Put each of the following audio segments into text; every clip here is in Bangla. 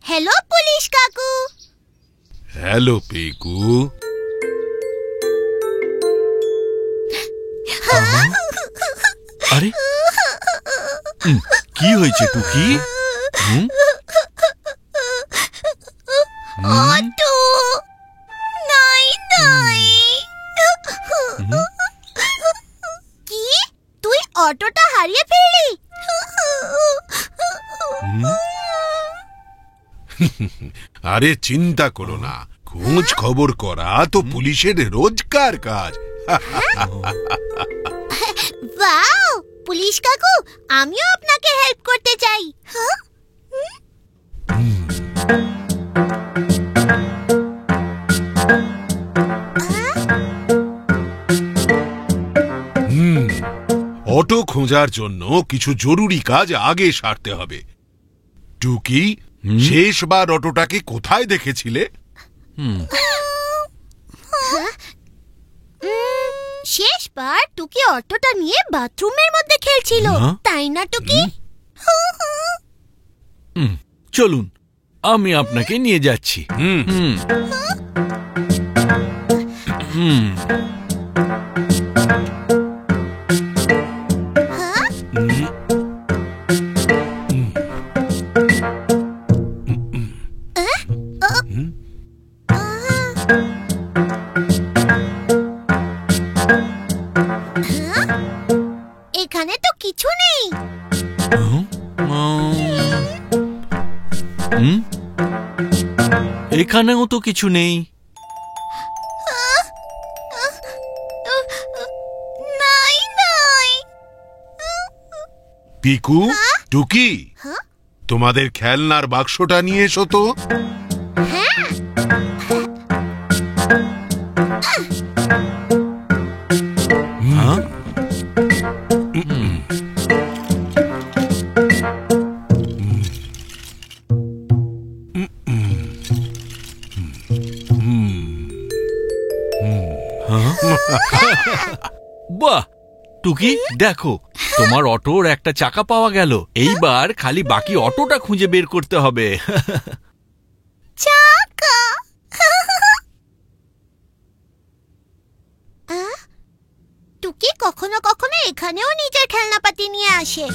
হ্যালো পুলিশ কাকু। হ্যালো পিকু। আরে কি হয়েছে টুকি? অটো নাই নাই। কি তুই অটোটা হারিয়ে ফেললি? আরে চিন্তা করো না, খোঁজ খবর করা তো পুলিশের রোজকার কাজ। ওয়াও পুলিশ কাকু, আমিও আপনাকে হেল্প করতে চাই। অটো খোঁজার জন্য কিছু জরুরি কাজ আগে সারতে হবে। টুকি, শেষবার অটোটাকে কোথায় দেখেছিলে? শেষবার টুকি অটোটা নিয়ে বাথরুমের মধ্যে খেলছিল, তাই না টুকি? চলুন আমি আপনাকে নিয়ে যাচ্ছি। এখানে তো কিছু নেই। এখানেও তো কিছু নেই। নাই নাই। পিকু, টুকি, তোমাদের খেলনার বাক্সটা নিয়ে এসো তো। বাহ টুকি, দেখো তোমার অটোর একটা চাকা পাওয়া গেল। এইবার খালি বাকি অটোটা খুঁজে বের করতে হবে। চাকা। টুকি কখনো কখনো এখানেও নিজের খেলনাপাতি নিয়ে আসে।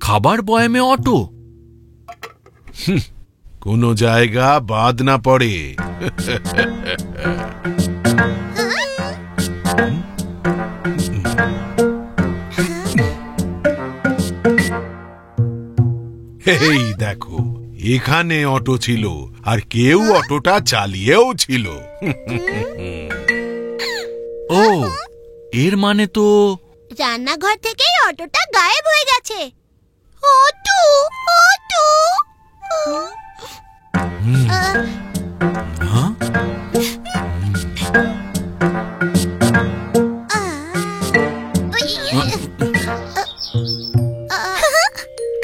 খাবার বয়ামে অটো, কোনো জায়গা বাদ না পড়ে। এই দেখো, এখানে অটো ছিল, আর কেউ অটোটা চালিয়েও ছিল। ও এর মানে তো রান্নাঘর থেকেই অটোটা গায়েব হয়ে গেছে। Auto auto.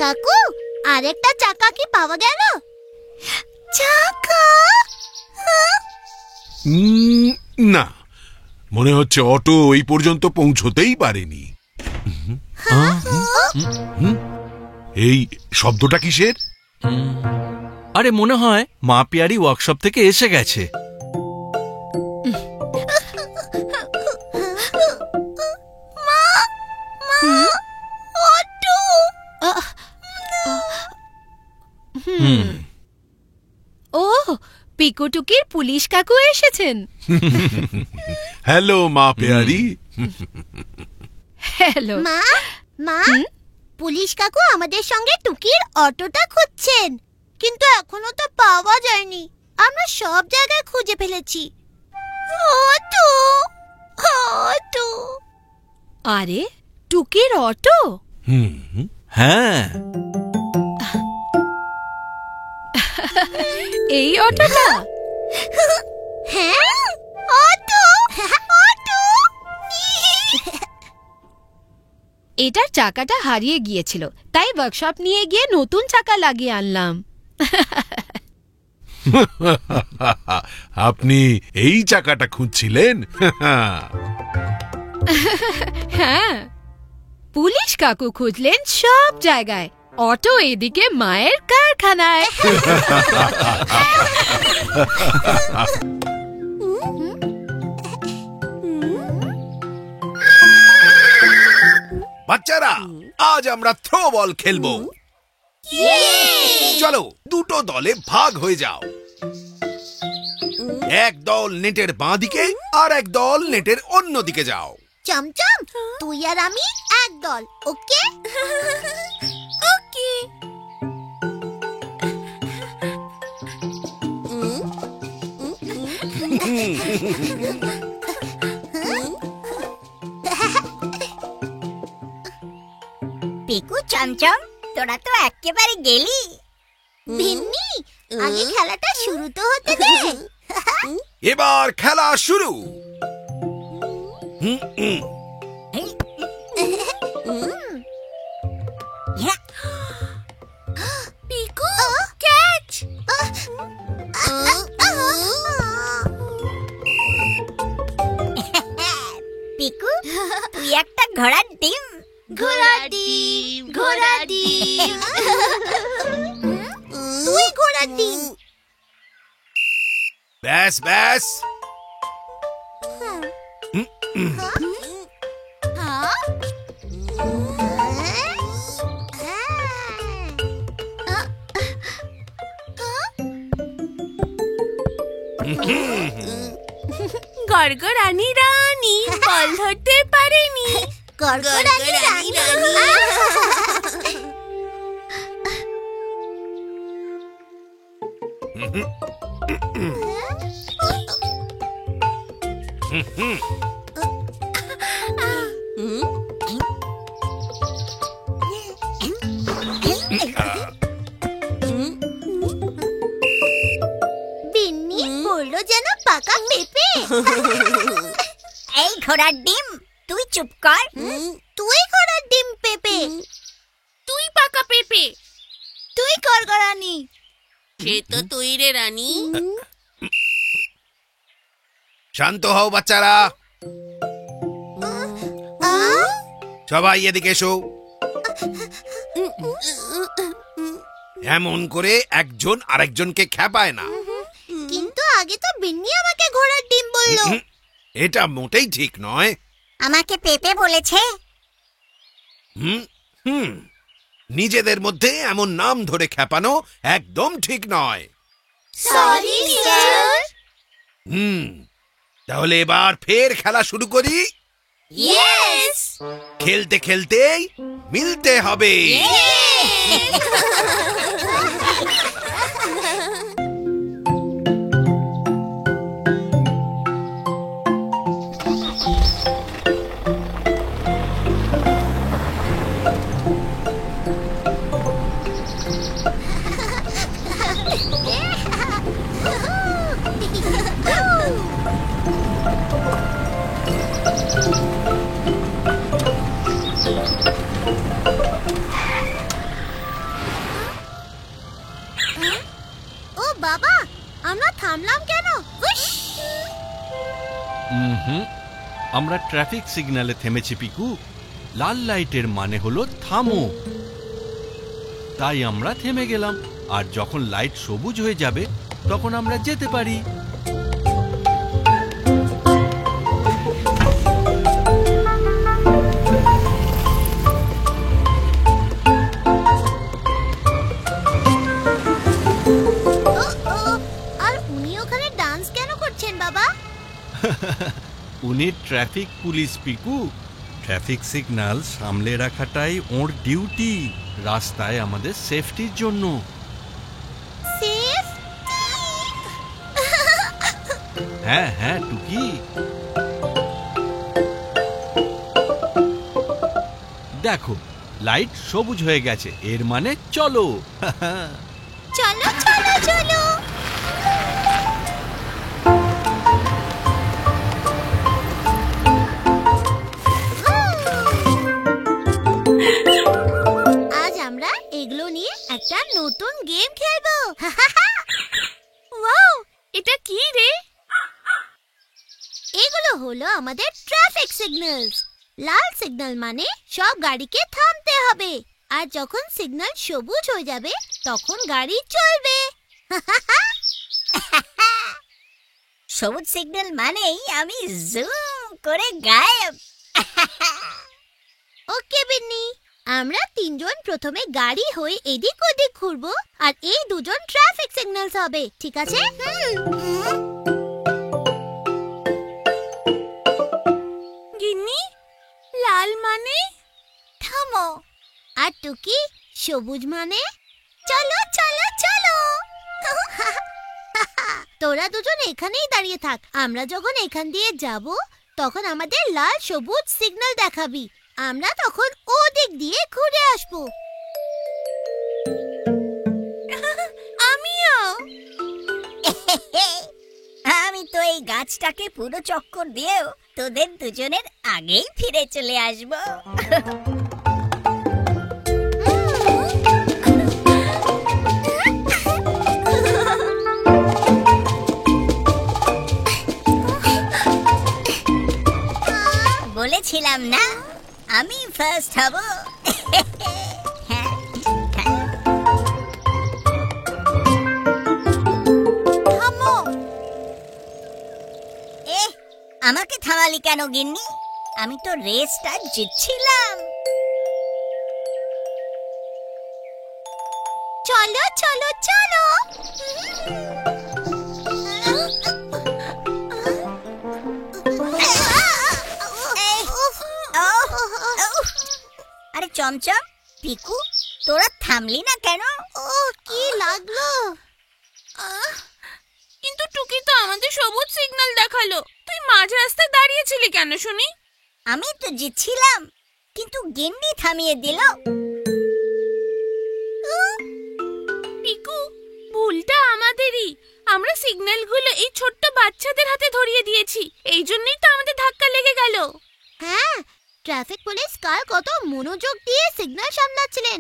কাকু, আরেকটা চাকা কি পাওয়া গেল? চাকা? না, মনে হচ্ছে অটো এই পর্যন্ত পৌঁছতেই পারেনি। এই শব্দটা কিসের? আরে মনে হয় মা পিয়ারি ওয়ার্কশপ থেকে এসে গেছে। ও পিকু টুকির পুলিশ কাকু এসেছেন। হ্যালো মা পেয়ারি। হ্যালো মা। মা, পুলিশ কাকু আমাদের সঙ্গে টুকির অটোটা খুঁজছেন, কিন্তু এখনো তো পাওয়া যায়নি। আমরা সব জায়গায় খুঁজে ফেলেছি। Auto auto. আরে টুকির অটো? হ্যাঁ, এই অটোটা? হ্যাঁ, অটো অটো। এটার চাকাটা হারিয়ে গিয়েছিল, তাই ওয়ার্কশপ নিয়ে গিয়ে নতুন চাকা লাগিয়ে আনলাম। আপনি এই চাকাটা খুঁজছিলেন? হ্যাঁ, পুলিশ কাকু খুঁজলেন সব জায়গায়, অটো এদিকে মায়ের কারখানায়। বাচ্চারা, আজ আমরা থ্রো বল খেলবো। চলো, দুটো দলে ভাগ হয়ে যাও। এক দল নেটের বাঁ দিকে আর এক দল নেটের অন্য দিকে যাও। চমচম, তুই আর আমি এক দল, ওকে? ওকে। পিকু, চমচম, তোরা তো একেবারে গেলি। ভিন্নি, আগে খেলাটা শুরু তো হতে দে। এবার খেলা শুরু। পিকু, ক্যাচ! পিকু, তুই একটা ঘোড়ার ডিম। ঘোড়া ডিম, ঘোড়া ডিম। তুই ঘোড়া ডিম। ব্যাস ব্যাস। গড়গড়ানি রানী বল ধরতে পারেনি। গড়গড়ানি রানী। বিন্নি বললো যেন পাকা পেঁপে। এই ঘোড়ার ডিম, তুই চুপ কর। তুই ঘোড়ার ডিম পেঁপে। তুই পাকা পেঁপে। তুই গড়গড়ানি। সে তো তুই রে রানী। শান্ত হও বাচ্চারা, সবাই এদিকে এসো। এমন করে একজন আরেকজনকে খেপায় না। কিন্তু আগে তো বিন্নি আমাকে ঘোড়ার ডিম বললো। এটা মোটেই ঠিক নয়। আমাকে পেঁপে বলেছে। হুম হুম নিজেদের মধ্যে এমন নাম ধরে খেপানো একদম ঠিক নয়। Sorry sir. তাহলে এবার ফের খেলা শুরু করি। ইয়েস। খেলতে খেলতেই মিলতে হবে। ও বাবা, আমরা থামলাম কেন? উশ! আমরা ট্রাফিক সিগন্যালে থেমেছি পিকু। লাল লাইটের মানে হলো থামো, তাই আমরা থেমে গেলাম। আর যখন লাইট সবুজ হয়ে যাবে তখন আমরা যেতে পারি। আর উনি ওখানে ডান্স কেন করছেন বাবা? উনি traffic police Piku. Traffic signal সামলে রাখাটাই ওর ডিউটি, রাস্তায় আমাদের সেফটির জন্য। হ্যাঁ হ্যাঁ টুকি, দেখো লাইট সবুজ হয়ে গেছে, এর মানে চলো। চলো চলো চলো। একটা নতুন গেম খেলবো। ওয়াও, এটা কি রে? এগুলো হলো আমাদের ট্রাফিক সিগন্যালস। লাল সিগন্যাল মানে সব গাড়িকে থামতে হবে, আর যখন সিগন্যাল সবুজ হয়ে যাবে তখন গাড়ি চলবে। সবুজ সিগন্যাল মানেই আমি জুম করে গায়েব। ওকে বিন্নি, আমরা তিনজন প্রথমে গাড়ি হয়ে এদিক ওদিক ঘুরবো, আর এই দুজন ট্রাফিক সিগন্যালস হবে, ঠিক আছে? গিন্নি, লাল মানে? থামো। আর টুকি, সবুজ মানে চলো চলো চলো। তোরা দুজন এখানেই দাঁড়িয়ে থাক, আমরা যখন এখান দিয়ে যাব তখন আমাদের লাল সবুজ সিগন্যাল দেখাবি, আমরা তখন ওদিক দিয়ে ঘুরে আসবো। আমিও। আমি তো এই গাছটাকে পুরো চক্কর দিয়েও তোদের দুজনের আগেই ফিরে চলে আসবো। বলেছিলাম না আমি ফার্স্ট হব। থামো। আমাকে থামালি কেন গিন্নি? আমি তো রেসটা জিতছিলাম। চলো চলো চলো। আরে চমচম, পিকু, তোরা থামলি না কেন? ও কি লাগলো? কিন্তু টুকি তো আমাদের সবুজ সিগন্যাল দেখালো, তুই মাঝ রাস্তায় দাঁড়িয়েছিলি কেন শুনি? আমি তো জিতছিলাম, কিন্তু গিন্নি থামিয়ে দিল। পিকু, ভুলটা আমাদেরই। আমরা সিগন্যালগুলো এই ছোট্ট বাচ্চাদের হাতে ধরিয়ে দিয়েছি, এই জন্যই তো আমাদের ধাক্কা লেগে গেল। হ্যাঁ, ট্রাফিক পুলিশ কাল কত মনোযোগ দিয়ে সিগন্যাল সামলাচ্ছিলেন।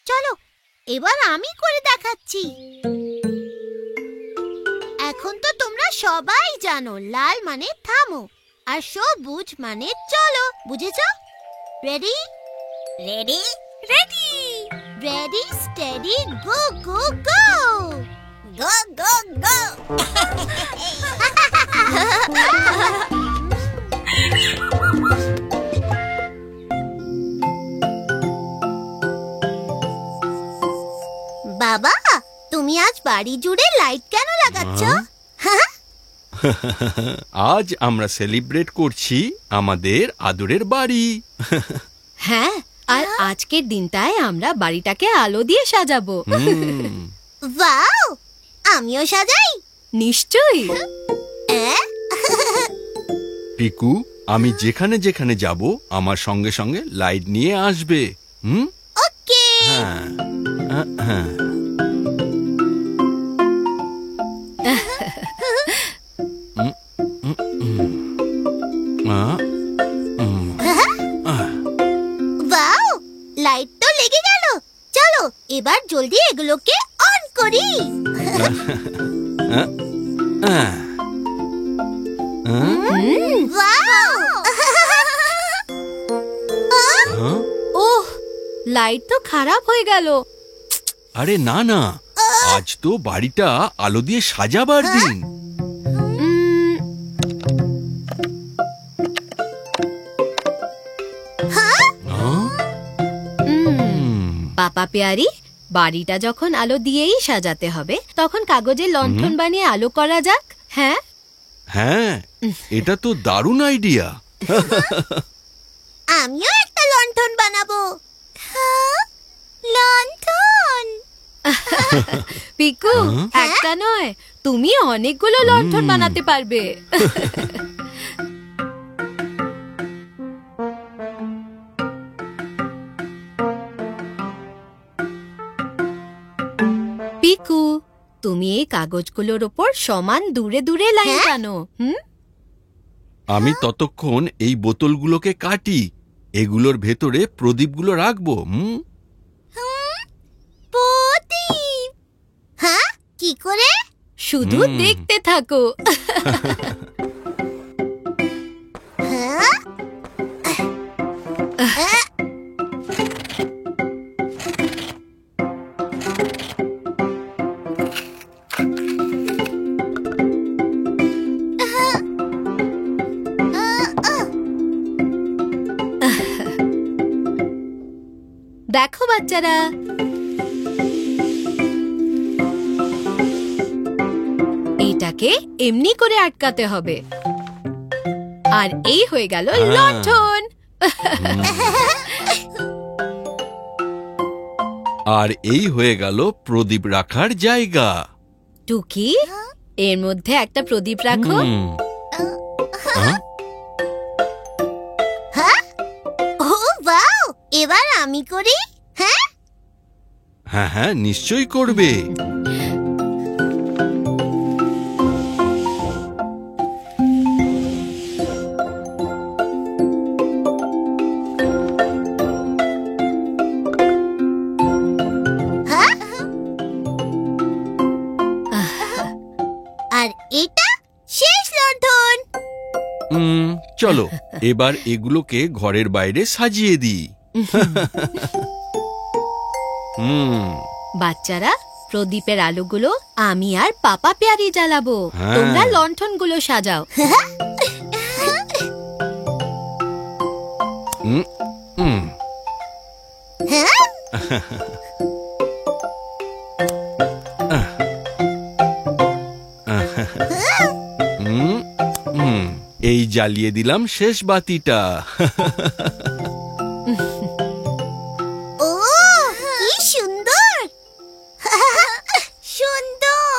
চলো এবার আমি করে দেখাচ্ছি। এখন তো তোমরা সবাই জানো লাল মানে থামো আর সবুজ মানে চলো, বুঝেছো? Ready ready ready ready steady go go go. Go go go. বাবা, তুমি আজ বাড়ি জুড়ে লাইট কেন লাগাচ্ছ? আজ আমরা সেলিব্রেট করছি আমাদের আদরের বাড়ি। হ্যাঁ, আর আজকের দিনটায় আমরা বাড়িটাকে আলো দিয়ে সাজাবো। ওয়াও, আমিও সাজাই। নিশ্চয়ই। পিকু, আমি যেখানে যেখানে যাব আমার সঙ্গে সঙ্গে লাইট নিয়ে আসবে। ওকে। হ্যাঁ হ্যাঁ। ওয়াও, লাইট তো লেগে গেল। চলো এবার জলদি এগুলোকে অন করি। ওয়াও। ওহ, লাইট তো খারাপ হয়ে গেল। আরে না না, আজ তো বাড়িটা আলো দিয়ে সাজাবার দিন। পাপা পেয়ারি, বাড়িটা যখন আলো দিয়েই সাজাতে হবে তখন কাগজের লণ্ঠন বানিয়ে আলো করা যাক। হ্যাঁ হ্যাঁ, এটা তো দারুণ আইডিয়া। আমিও একটা লণ্ঠন বানাবো। লণ্ঠন। পিকু, একটা নয়, তুমি অনেকগুলো লণ্ঠন বানাতে পারবে। পিকু, তুমি এই কাগজগুলোর ওপর সমান দূরে দূরে লাইন টানো। আমি ততক্ষণ এই বোতলগুলোকে কাটি, এগুলোর ভেতরে প্রদীপগুলো রাখবো। কি করে? শুধু দেখতে থাকো। হ্যাঁ? দেখো বাচ্চারা, এটাকে এমনি করে আটকাতে হবে। আর এই হয়ে গেল লণ্ঠন। আর এই হয়ে গেল প্রদীপ রাখার জায়গা। টুকি, এর মধ্যে একটা প্রদীপ রাখো। ও বাও, এবার আমি করি। হ্যাঁ হ্যাঁ হ্যাঁ, নিশ্চয়ই করবে। আর এটা শেষ লণ্ঠন। চলো এবার এগুলোকে ঘরের বাইরে সাজিয়ে দিই। বাচ্চারা, প্রদীপের আলোগুলো আমি আর পাপা পেয়ারি জ্বালাবো। তোমরা লণ্ঠনগুলো সাজাও। এই জ্বালিয়ে দিলাম শেষ বাতিটা। ও কি সুন্দর সুন্দর।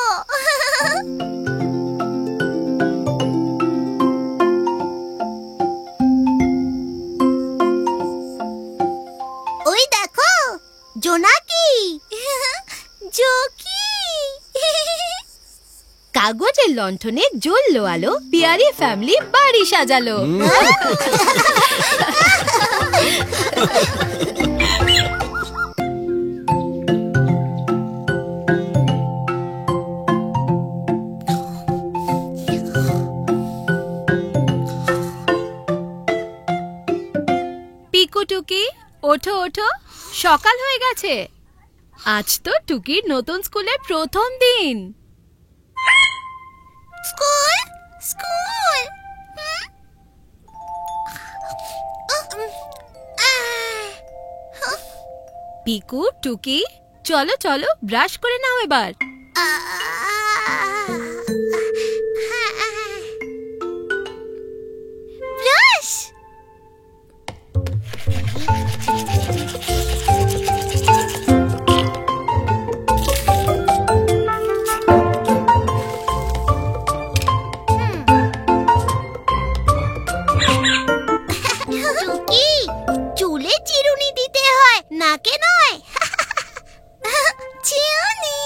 ওই দেখো জোনাকি, জোকি। কাগজের লণ্ঠনে জ্বললো আলো, পিয়ারি ফ্যামিলি বাড়ি সাজালো। পিকু, টুকি, ওঠো ওঠো, সকাল হয়ে গেছে। আজ তো টুকির নতুন স্কুলের প্রথম দিন। School school. পিকু, টুকি, চলো চলো, ব্রাশ করে নাও এবার। ব্রাশ। টুকি, চুলে চিরুনি দিতে হয়, নাকে নয়। চিরুনি।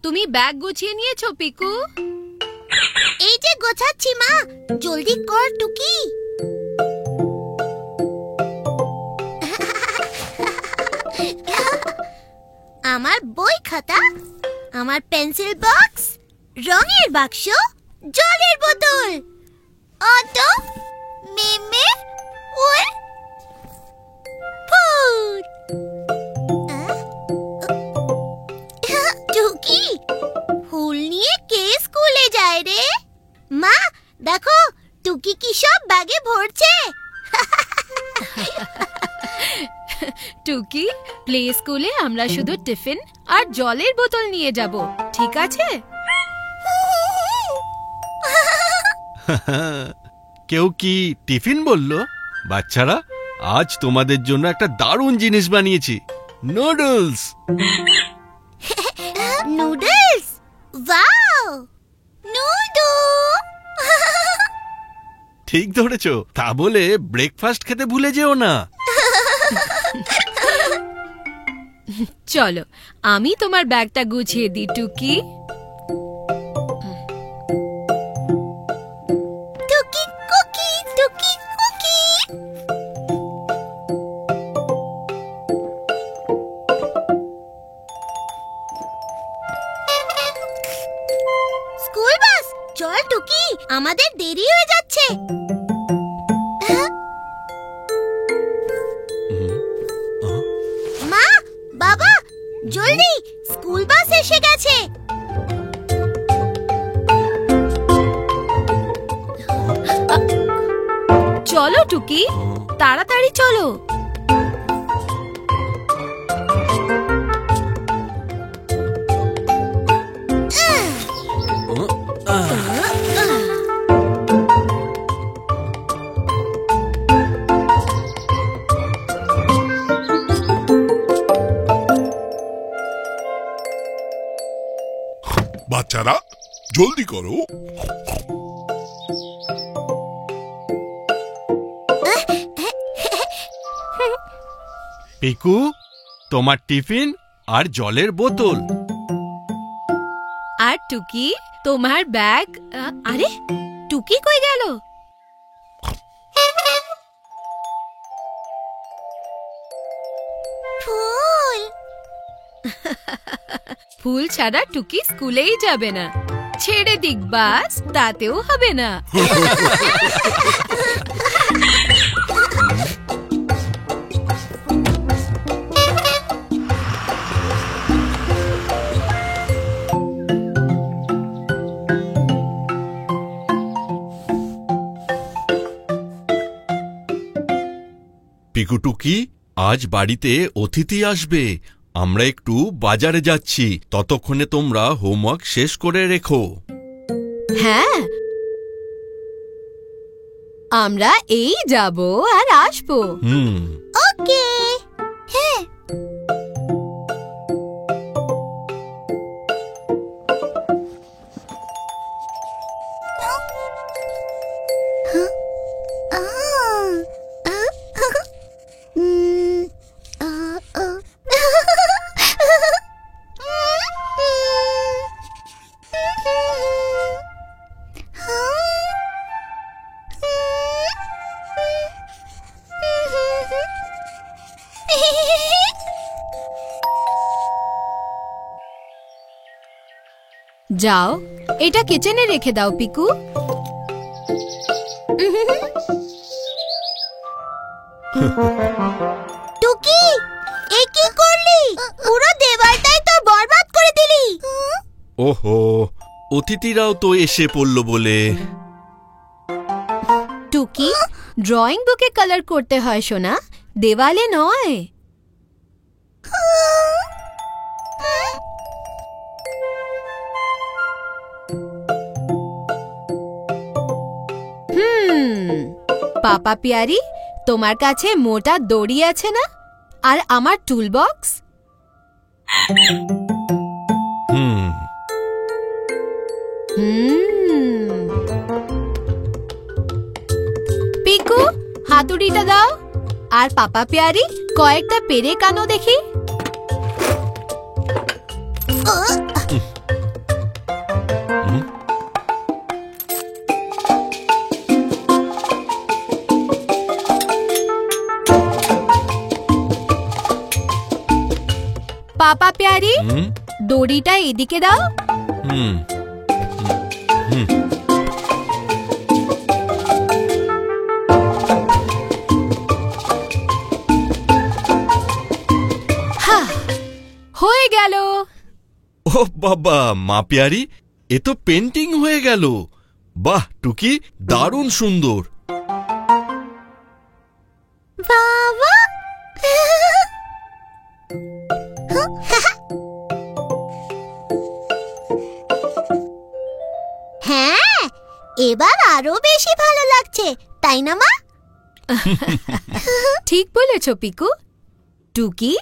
তুমি ব্যাগ গুছিয়ে নিয়েছো পিকু? এই যে গোছাচ্ছি মা, জলদি কর টুকি। আমার বই খাতা, আমার পেন্সিল বক্স, রঙের বাক্স, জলের বোতল, অটো, মেমে, উল, ফুল। টুকি, ফুল নিয়ে কে স্কুলে যায় রে? মা দেখো, টুকি কি সব ব্যাগে ভরছে। টুকি, প্লে স্কুলে আমরা শুধু টিফিন আর জলের বোতল নিয়ে যাব, ঠিক আছে? কেউ কি টিফিন বলল? বাচ্চারা, আজ তোমাদের জন্য একটা দারুণ জিনিস বানিয়েছি, নুডলস। নুডলস? ওয়াও, নুডু। ঠিক ধরেছো। তা বলে ব্রেকফাস্ট খেতে ভুলে যেও না। চলো, আমি তোমার ব্যাগটা গুছিয়ে দিই টুকি। টুকি কুকি, টুকি কুকি। আমাদের দেরি হয়ে যাচ্ছে। মা, বাবা, জলদি, স্কুল বাস এসে গেছে। চলো টুকি, তাড়াতাড়ি চলো। বাচ্চারা জলদি করো। পিকু, তোমার টিফিন আর জলের বোতল। আর টুকি, তোমার ব্যাগ। আরে টুকি কই গেল? ফুল। ফুল ছাড়া টুকি স্কুলেই যাবে না। ছেড়ে দিক বাস, তাতেও হবে না। পিকু টুকি, আজ বাড়িতে অতিথি আসবে। আমরা একটু বাজারে যাচ্ছি, ততক্ষণে তোমরা হোমওয়ার্ক শেষ করে রেখো। হ্যাঁ, আমরা এই যাব আর আসবো। ওকে। হ্যাঁ। যাও, এটা কিচেনে রেখে দাও পিকু। টুকি, এ কি করলি? পুরো দেওয়ালটাই তো বরবাদ করে দিলি। ওহো, অতিথিরাও তো এসে পড়ল বলে। টুকি, ড্রয়িং বুকে কালার করতে হয় সোনা, দেওয়ালে নয়। পাপা পিয়ারি, তোমার কাছে মোটা দড়ি আছে না? আর আমার টুল বক্স? পিকু, হাতুড়িটা দাও। আর পাপা পিয়ারি, কয়েকটা পেরেক আনো দেখি। পাপা প্যারি, দড়িটা এদিকে দাও। হয়ে গেল। ও বাবা, মা প্যারি, এ তো পেন্টিং হয়ে গেল। বাহ টুকি, দারুণ সুন্দর। বাবা, হ্যাঁ, এবার আরো বেশি ভালো লাগছে, তাই না মা? ঠিক বলেছ পিকু। টুকি,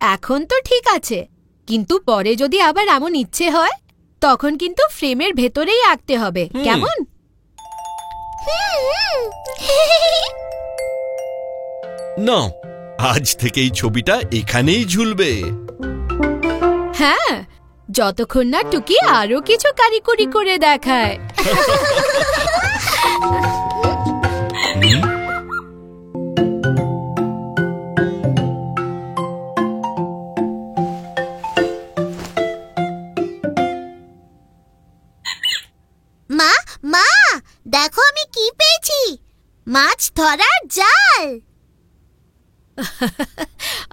এখন তো ঠিক আছে, কিন্তু পরে যদি আবার এমন ইচ্ছে হয়, তখন কিন্তু ফ্রেমের ভেতরেই আঁকতে হবে, কেমন? না, আজ থেকে এই ছবিটা এখানেই ঝুলবে। হ্যাঁ, যতক্ষণ না টুকি আরো কিছু কারিগরি করে দেখায়। মা, মা, দেখো আমি কি পেয়েছি, মাছ ধরার জাল।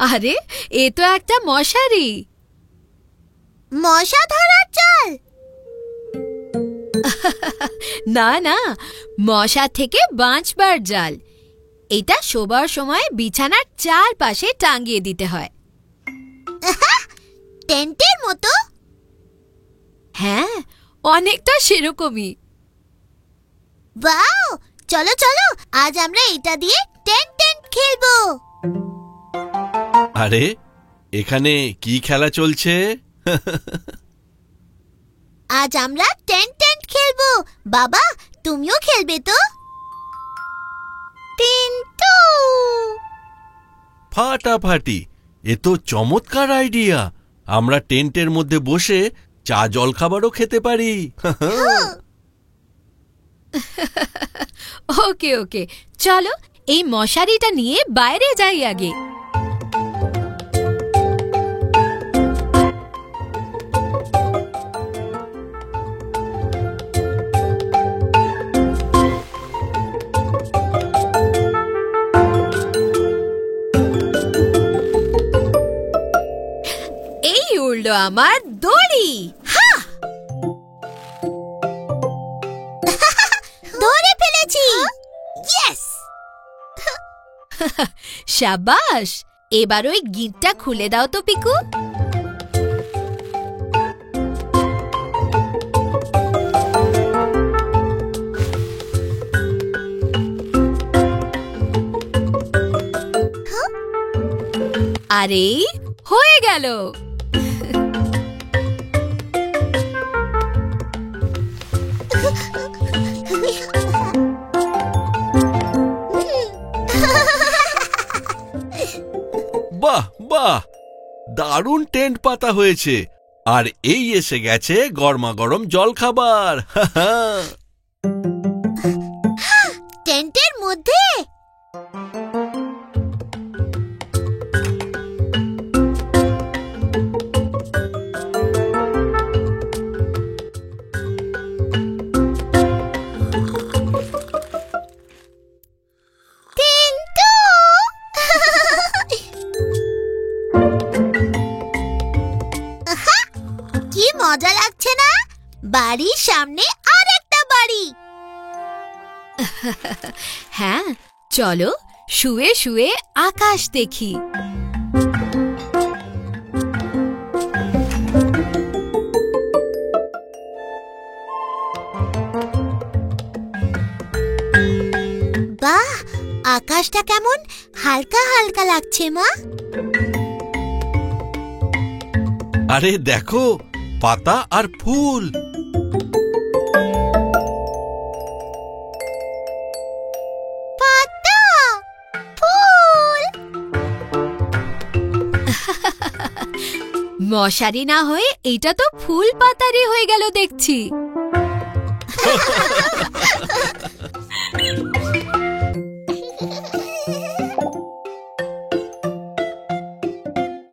আরে এ তো একটা মশারি। মশা ধরার জাল? না না, মশা থেকে বাঁচবার জাল। এটা শোবার সময় বিছানার চারপাশে টাঙিয়ে দিতে হয়। টেন্টের মতো? হ্যাঁ, অনেকটা সেরকমই। বাও, চলো চলো, আজ আমরা এটা দিয়ে টেন্ট খেলবো। আরে এখানে কি খেলা চলছে? আজ আমরা টেন্ট খেলবো। বাবা, তুমিও খেলবে তো? টিন্টু! ফাটাফাটি, এ তো চমৎকার আইডিয়া। আমরা টেন্টের মধ্যে বসে চা জলখাবারও খেতে পারি। ওকে ওকে, চলো এই মশারিটা নিয়ে বাইরে যাই আগে। এই উড়লো আমার দড়ি। ধরে ফেলেছি। ইয়েস! শাবাশ, এবার ওই গিঁটটা খুলে দাও তো পিকু। আরে হয়ে গেল। বাহ বাহ, দারুণ টেন্ট পাতা হয়েছে। আর এই এসে গেছে গরমা গরম জলখাবার। টেন্টের মধ্যে? টিন্টু! কি মজা লাগছে না? বাড়ির সামনে আরেকটা বাড়ি। হ্যাঁ, চলো শুয়ে শুয়ে আকাশ দেখি। বাহ, আকাশটা কেমন হালকা হালকা লাগছে মা। আরে দেখো, পাতা আর ফুল। পাতা, ফুল। মশারি না হয়ে এটা তো ফুল পাতারই হয়ে গেল দেখছি।